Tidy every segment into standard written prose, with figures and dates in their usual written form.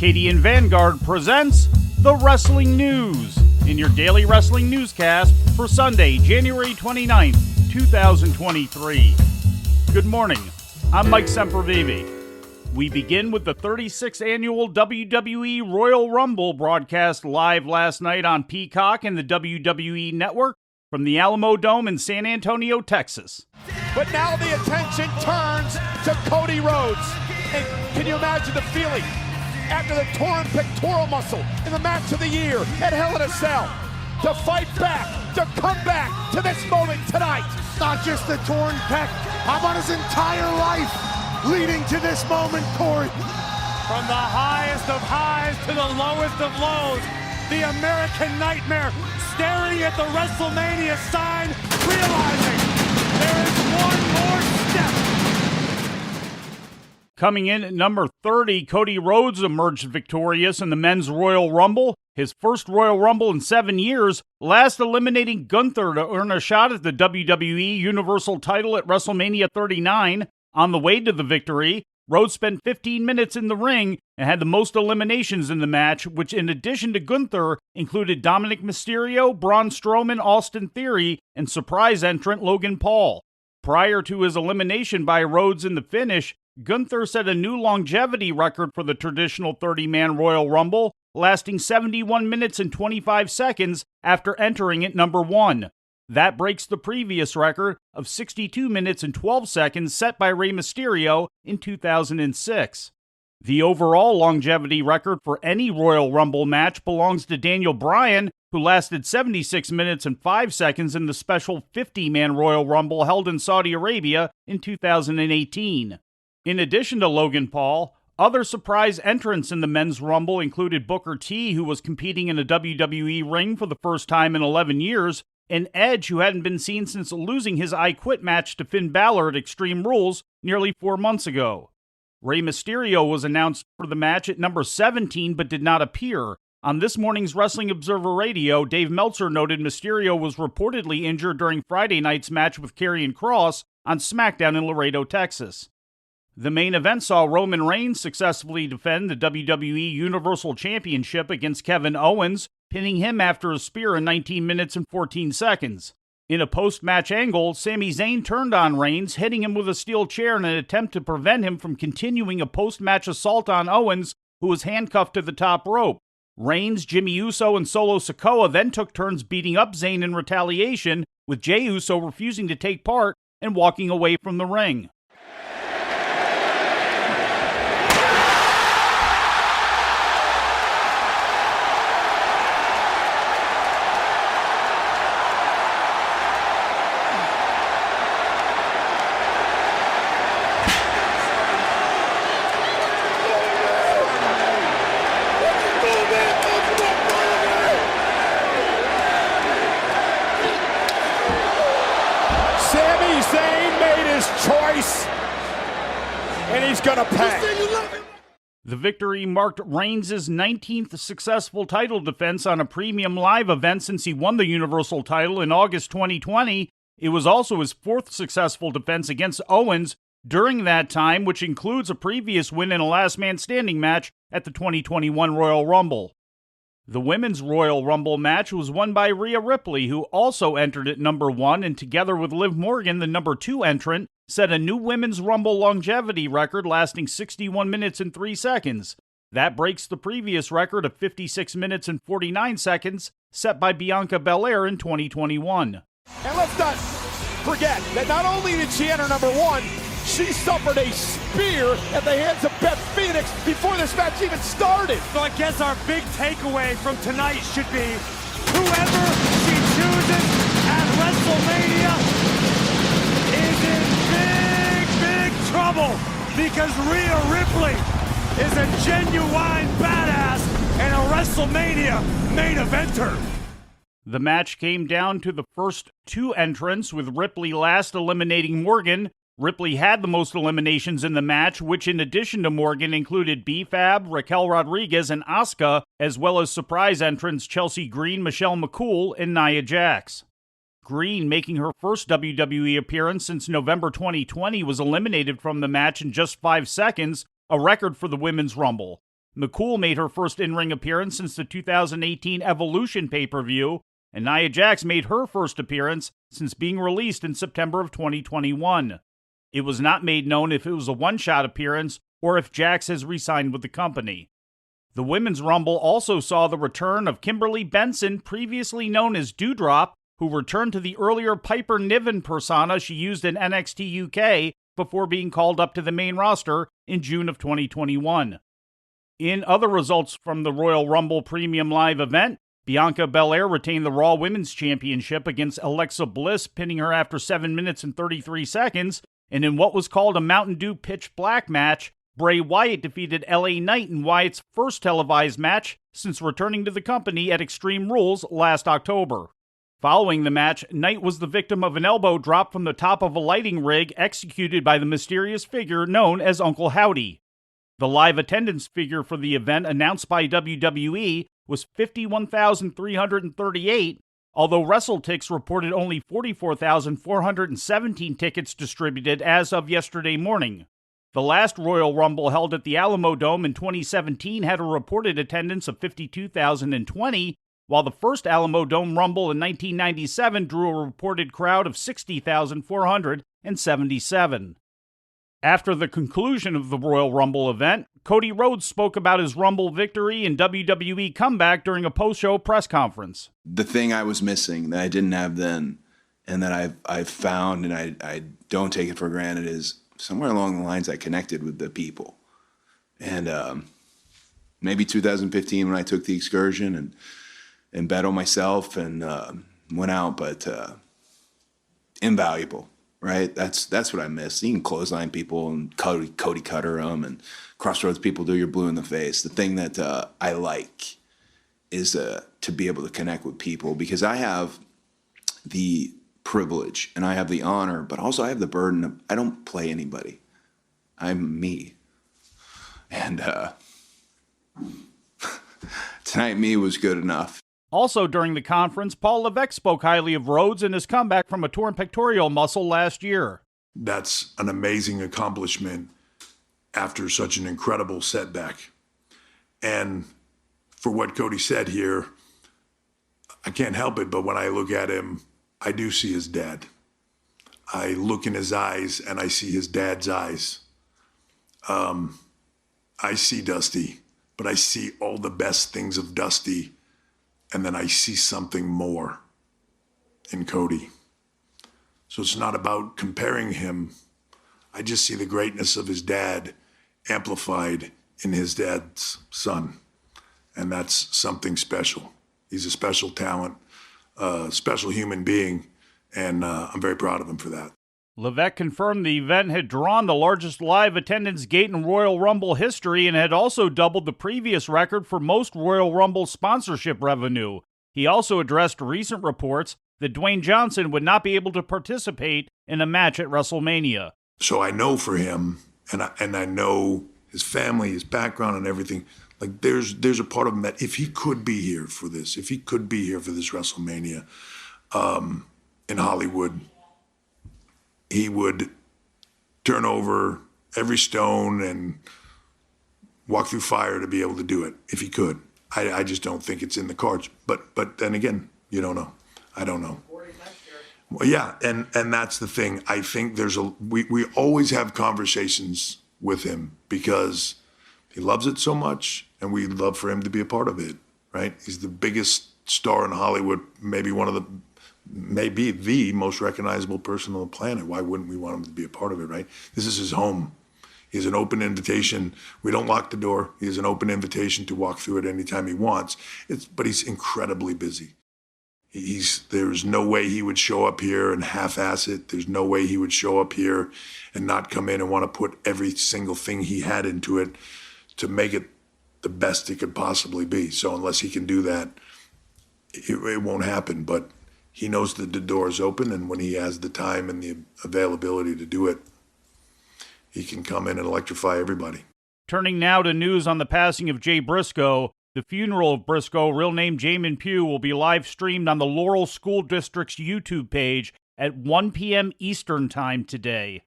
Arcadian Vanguard presents The Wrestling News in your daily wrestling newscast for Sunday, January 29th, 2023. Good morning. I'm Mike Sempervive. We begin with the 36th annual WWE Royal Rumble broadcast live last night on Peacock and the WWE Network from the Alamo Dome in San Antonio, Texas. But now the attention turns to Cody Rhodes. And can you imagine the feeling after the torn pectoral muscle in the match of the year at Hell in a Cell to fight back, to come back to this moment tonight? Not just the torn pec, how about his entire life leading to this moment, Corey? From the highest of highs to the lowest of lows, the American Nightmare staring at the WrestleMania sign, realizing there is one more step. Coming in at number 30, Cody Rhodes emerged victorious in the Men's Royal Rumble, his first Royal Rumble in 7 years, last eliminating Gunther to earn a shot at the WWE Universal title at WrestleMania 39. On the way to the victory, Rhodes spent 15 minutes in the ring and had the most eliminations in the match, which in addition to Gunther included Dominic Mysterio, Braun Strowman, Austin Theory, and surprise entrant Logan Paul. Prior to his elimination by Rhodes in the finish, Gunther set a new longevity record for the traditional 30-man Royal Rumble, lasting 71 minutes and 25 seconds after entering at number 1. That breaks the previous record of 62 minutes and 12 seconds set by Rey Mysterio in 2006. The overall longevity record for any Royal Rumble match belongs to Daniel Bryan, who lasted 76 minutes and 5 seconds in the special 50-man Royal Rumble held in Saudi Arabia in 2018. In addition to Logan Paul, other surprise entrants in the Men's Rumble included Booker T, who was competing in a WWE ring for the first time in 11 years, and Edge, who hadn't been seen since losing his I Quit match to Finn Balor at Extreme Rules nearly 4 months ago. Rey Mysterio was announced for the match at number 17 but did not appear. On this morning's Wrestling Observer Radio, Dave Meltzer noted Mysterio was reportedly injured during Friday night's match with Karrion Kross on SmackDown in Laredo, Texas. The main event saw Roman Reigns successfully defend the WWE Universal Championship against Kevin Owens, pinning him after a spear in 19 minutes and 14 seconds. In a post-match angle, Sami Zayn turned on Reigns, hitting him with a steel chair in an attempt to prevent him from continuing a post-match assault on Owens, who was handcuffed to the top rope. Reigns, Jimmy Uso, and Solo Sikoa then took turns beating up Zayn in retaliation, with Jey Uso refusing to take part and walking away from the ring. Choice, and he's gonna pay. The victory marked Reigns' 19th successful title defense on a premium live event since he won the Universal title in August 2020. It was also his 4th successful defense against Owens during that time, which includes a previous win in a last man standing match at the 2021 Royal Rumble. The Women's Royal Rumble match was won by Rhea Ripley, who also entered at number 1 and together with Liv Morgan, the number 2 entrant, set a new Women's Rumble longevity record lasting 61 minutes and 3 seconds. That breaks the previous record of 56 minutes and 49 seconds set by Bianca Belair in 2021. And let's not forget that not only did she enter number 1, she suffered a spear at the hands of Beth Phoenix before this match even started. So I guess our big takeaway from tonight should be whoever she chooses at WrestleMania is in big trouble, because Rhea Ripley is a genuine badass and a WrestleMania main eventer. The match came down to the first 2 entrants, with Ripley last eliminating Morgan. Ripley had the most eliminations in the match, which in addition to Morgan included B-Fab, Raquel Rodriguez, and Asuka, as well as surprise entrants Chelsea Green, Michelle McCool, and Nia Jax. Green, making her first WWE appearance since November 2020, was eliminated from the match in just 5 seconds, a record for the Women's Rumble. McCool made her first in-ring appearance since the 2018 Evolution pay-per-view, and Nia Jax made her first appearance since being released in September of 2021. It was not made known if it was a one-shot appearance or if Jax has re-signed with the company. The Women's Rumble also saw the return of Kimberly Benson, previously known as Doudrop, who returned to the earlier Piper Niven persona she used in NXT UK before being called up to the main roster in June of 2021. In other results from the Royal Rumble Premium Live event, Bianca Belair retained the Raw Women's Championship against Alexa Bliss, pinning her after 7 minutes and 33 seconds, and in what was called a Mountain Dew Pitch Black match, Bray Wyatt defeated LA Knight in Wyatt's first televised match since returning to the company at Extreme Rules last October. Following the match, Knight was the victim of an elbow drop from the top of a lighting rig executed by the mysterious figure known as Uncle Howdy. The live attendance figure for the event announced by WWE was 51,338, although WrestleTix reported only 44,417 tickets distributed as of yesterday morning. The last Royal Rumble held at the Alamo Dome in 2017 had a reported attendance of 52,020, while the first Alamo Dome Rumble in 1997 drew a reported crowd of 60,477. After the conclusion of the Royal Rumble event, Cody Rhodes spoke about his Rumble victory and WWE comeback during a post-show press conference. The thing I was missing that I didn't have then and that I've found and I don't take it for granted is somewhere along the lines I connected with the people. And maybe 2015 when I took the excursion and bet on myself and went out, but invaluable. Right, that's what I miss. You can clothesline people and Cody cutter them and Crossroads people do your blue in the face. The thing that I like is to be able to connect with people because I have the privilege and I have the honor, but also I have the burden of I don't play anybody. I'm me. And tonight me was good enough. Also during the conference, Paul Levesque spoke highly of Rhodes and his comeback from a torn pectoral muscle last year. That's an amazing accomplishment after such an incredible setback. And for what Cody said here, I can't help it, but when I look at him, I do see his dad. I look in his eyes and I see his dad's eyes. I see Dusty, but I see all the best things of Dusty. And then I see something more in Cody. So it's not about comparing him. I just see the greatness of his dad amplified in his dad's son. And that's something special. He's a special talent, a special human being, and I'm very proud of him for that. Levesque confirmed the event had drawn the largest live attendance gate in Royal Rumble history and had also doubled the previous record for most Royal Rumble sponsorship revenue. He also addressed recent reports that Dwayne Johnson would not be able to participate in a match at WrestleMania. So I know for him, and I know his family, his background and everything, like there's a part of him that if he could be here for this, if he could be here for this WrestleMania in Hollywood, he would turn over every stone and walk through fire to be able to do it, if he could. I just don't think it's in the cards. But then again, you don't know. I don't know. Well, yeah, and that's the thing. I think we always have conversations with him because he loves it so much, and we'd love for him to be a part of it, right? He's the biggest star in Hollywood, maybe the most recognizable person on the planet. Why wouldn't we want him to be a part of it, right? This is his home. He has an open invitation. We don't lock the door. He has an open invitation to walk through it anytime he wants. But he's incredibly busy. There's no way he would show up here and half-ass it. There's no way he would show up here and not come in and want to put every single thing he had into it to make it the best it could possibly be. So unless he can do that, it won't happen. But he knows that the door is open, and when he has the time and the availability to do it, he can come in and electrify everybody. Turning now to news on the passing of Jay Briscoe, the funeral of Briscoe, real name Jamin Pugh, will be live streamed on the Laurel School District's YouTube page at 1 p.m. Eastern Time today.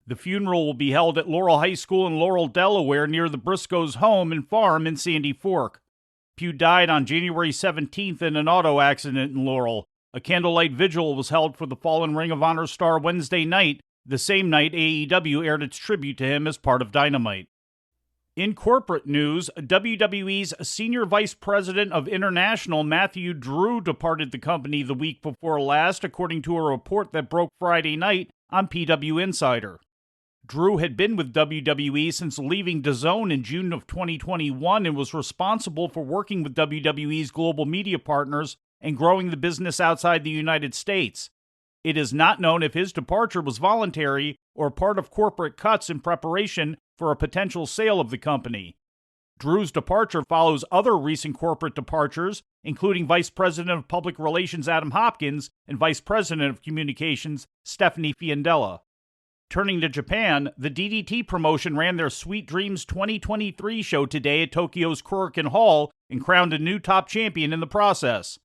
The funeral will be held at Laurel High School in Laurel, Delaware, near the Briscoe's home and farm in Sandy Fork. Pugh died on January 17th in an auto accident in Laurel. A candlelight vigil was held for the fallen Ring of Honor star Wednesday night, the same night AEW aired its tribute to him as part of Dynamite. In corporate news, WWE's Senior Vice President of International Matthew Drew departed the company the week before last, according to a report that broke Friday night on PW Insider. Drew had been with WWE since leaving DAZN in June of 2021 and was responsible for working with WWE's global media partners and growing the business outside the United States. It is not known if his departure was voluntary or part of corporate cuts in preparation for a potential sale of the company. Drew's departure follows other recent corporate departures, including Vice President of Public Relations Adam Hopkins and Vice President of Communications Stephanie Fiandella. Turning to Japan, the DDT promotion ran their Sweet Dreams 2023 show today at Tokyo's Korakuen Hall and crowned a new top champion in the process.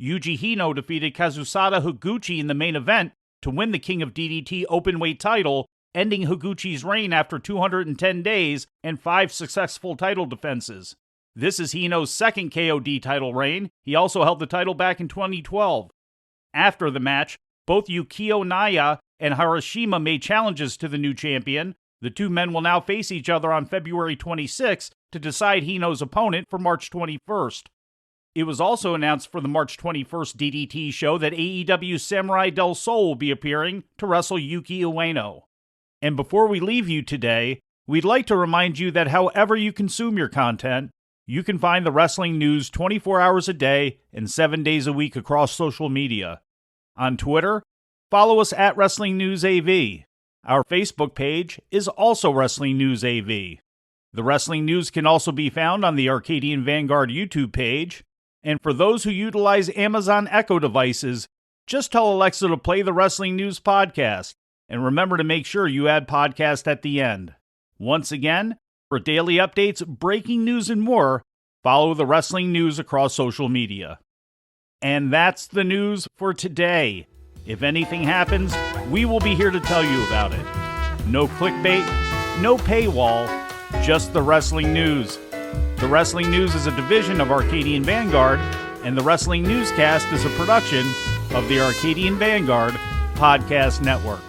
Yuji Hino defeated Kazusada Higuchi in the main event to win the King of DDT openweight title, ending Higuchi's reign after 210 days and 5 successful title defenses. This is Hino's second KOD title reign. He also held the title back in 2012. After the match, both Yukio Naya and Harashima made challenges to the new champion. The two men will now face each other on February 26 to decide Hino's opponent for March 21st. It was also announced for the March 21st DDT show that AEW's Samurai Del Sol will be appearing to wrestle Yuki Ueno. And before we leave you today, we'd like to remind you that however you consume your content, you can find the wrestling news 24 hours a day and 7 days a week across social media. On Twitter, follow us at Wrestling News AV. Our Facebook page is also Wrestling News AV. The Wrestling News can also be found on the Arcadian Vanguard YouTube page. And for those who utilize Amazon Echo devices, just tell Alexa to play the Wrestling News podcast. And remember to make sure you add podcast at the end. Once again, for daily updates, breaking news, and more, follow the Wrestling News across social media. And that's the news for today. If anything happens, we will be here to tell you about it. No clickbait, no paywall, just the Wrestling News. The Wrestling News is a division of Arcadian Vanguard, and the Wrestling Newscast is a production of the Arcadian Vanguard Podcast Network.